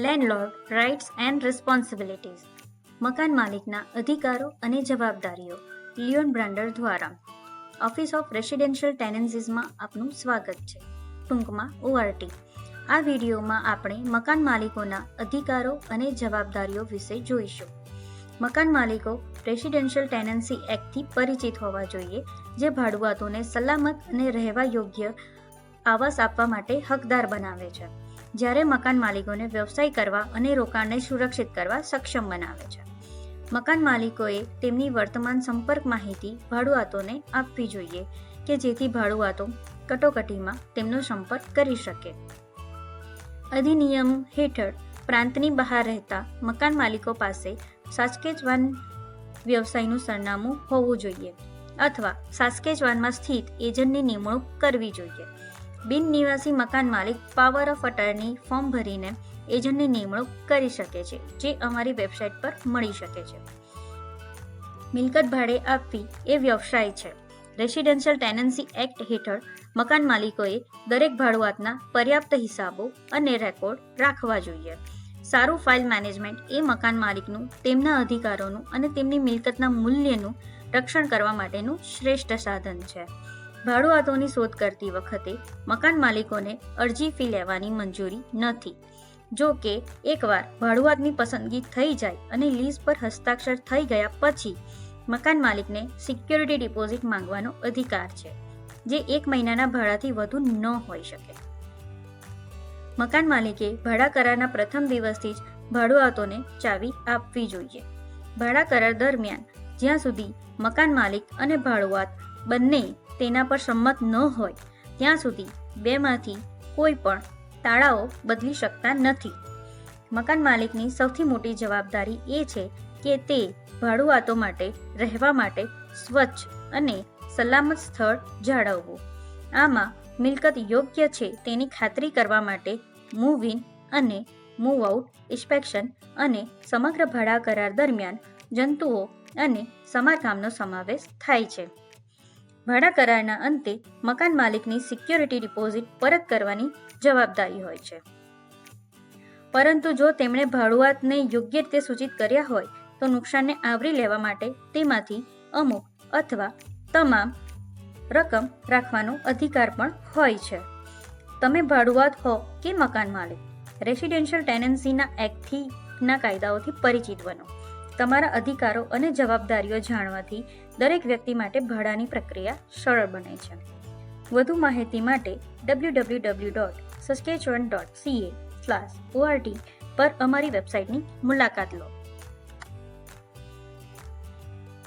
લેન્ડલોર્ડ rights and responsibilities મકાન માલિકના અધિકારો અને જવાબદારીઓ લિયોન બ્રાન્ડર દ્વારા ઓફિસ ઓફ રેસિડેન્શિયલ ટેનન્સીઝમાં આપનું સ્વાગત છે, ટૂંકમાં ORT. આ વિડીયોમાં આપણે મકાન માલિકોના અધિકારો અને જવાબદારીઓ વિશે જોઈશું. મકાન માલિકો રેસિડેન્શિયલ ટેનન્સી એક્ટથી પરિચિત હોવા જોઈએ, જે ભાડુઆતોને સલામત અને રહેવા યોગ્ય આવાસ આપવા માટે હકદાર બનાવે છે, જ્યારે મકાન માલિકોને વ્યવસાય કરવા અને રોકાણને સુરક્ષિત કરવા સક્ષમ બનાવે છે. મકાન માલિકોએ તેમની વર્તમાન સંપર્ક માહિતી ભાડુઆતોને આપવી જોઈએ કે જેથી ભાડુઆતો કટોકટીમાં તેમનો સંપર્ક કરી શકે. અધિનિયમ હેઠળ પ્રાંતની બહાર રહેતા મકાન માલિકો પાસે સાસ્કેચવાન વ્યવસાયનું સરનામું હોવું જોઈએ અથવા સાસ્કેચવાનમાં સ્થિત એજન્ટની નિમણૂક કરવી જોઈએ. બિન નિવાસી મકાન માલિક પાવર ઓફ અટર્ની ફોર્મ ભરીને એજન્ટની નિમણૂક કરી શકે છે, જે અમારી વેબસાઇટ પર મળી શકે છે. મિલકત ભાડે આપવી એ વ્યવસાય છે. રેસિડેન્શિયલ ટેનન્સી એક્ટ હેઠળ મકાન માલિકોએ દરેક ભાડુઆતના પર્યાપ્ત હિસાબો અને રેકોર્ડ રાખવા જોઈએ. સારું ફાઇલ મેનેજમેન્ટ એ મકાન માલિકનું તેમના અધિકારોનું અને તેમની મિલકતના મૂલ્યનું રક્ષણ કરવા માટેનું શ્રેષ્ઠ સાધન છે. ભાડુઆતોની શોધ કરતી વખતે મકાન માલિકોને અરજી ફી લેવાની મંજૂરી નથી. જો કે એકવાર ભાડુઆતની પસંદગી થઈ જાય અને લીઝ પર હસ્તાક્ષર થઈ ગયા પછી મકાન માલિકને સિક્યોરિટી ડિપોઝિટ માંગવાનો અધિકાર છે, જે 1 મહિનાના ભાડાથી વધુ ન હોઈ શકે. મકાન માલિકે ભાડા કરારના પ્રથમ દિવસથી જ ભાડુઆતોને ચાવી આપવી જોઈએ. ભાડા કરાર દરમિયાન જ્યાં સુધી મકાન માલિક અને ભાડુઆત બંને તેના પર સંમત ન હોય ત્યાં સુધી બેમાંથી કોઈ પણ તાળાઓ બદલી શકતા નથી. મકાન માલિકની સૌથી મોટી જવાબદારી એ છે કે તે ભાડુઆતો માટે રહેવા માટે સ્વચ્છ અને સલામત સ્થળ જાળવવું. આમાં મિલકત યોગ્ય છે તેની ખાતરી કરવા માટે મૂવ ઇન અને મૂવ આઉટ ઇન્સ્પેક્શન અને સમગ્ર ભાડા કરાર દરમિયાન જંતુઓ અને સમારકામનો સમાવેશ થાય છે. ભાડા કરારના અંતે મકાન માલિકની સિક્યોરિટી ડિપોઝિટ પરત કરવાની જવાબદારી હોય છે. પરંતુ જો તેમણે ભાડુઆતને યોગ્ય રીતે સૂચિત કર્યા હોય તો નુકસાનને આવરી લેવા માટે તેમાંથી અમુક અથવા તમામ રકમ રાખવાનો અધિકાર પણ હોય છે. તમે ભાડુઆત હો કે મકાન માલિક, રેસિડેન્શિયલ ટેનન્સીના એક્ટના કાયદાઓથી પરિચિત બનો. તમારા અધિકારો અને જવાબદારીઓ જાણવાથી દરેક વ્યક્તિ માટે ભાડાની પ્રક્રિયા સરળ બને છે. વધુ માહિતી માટે www.saskatchewan.ca/ORT પર અમારી વેબસાઇટની મુલાકાત લો.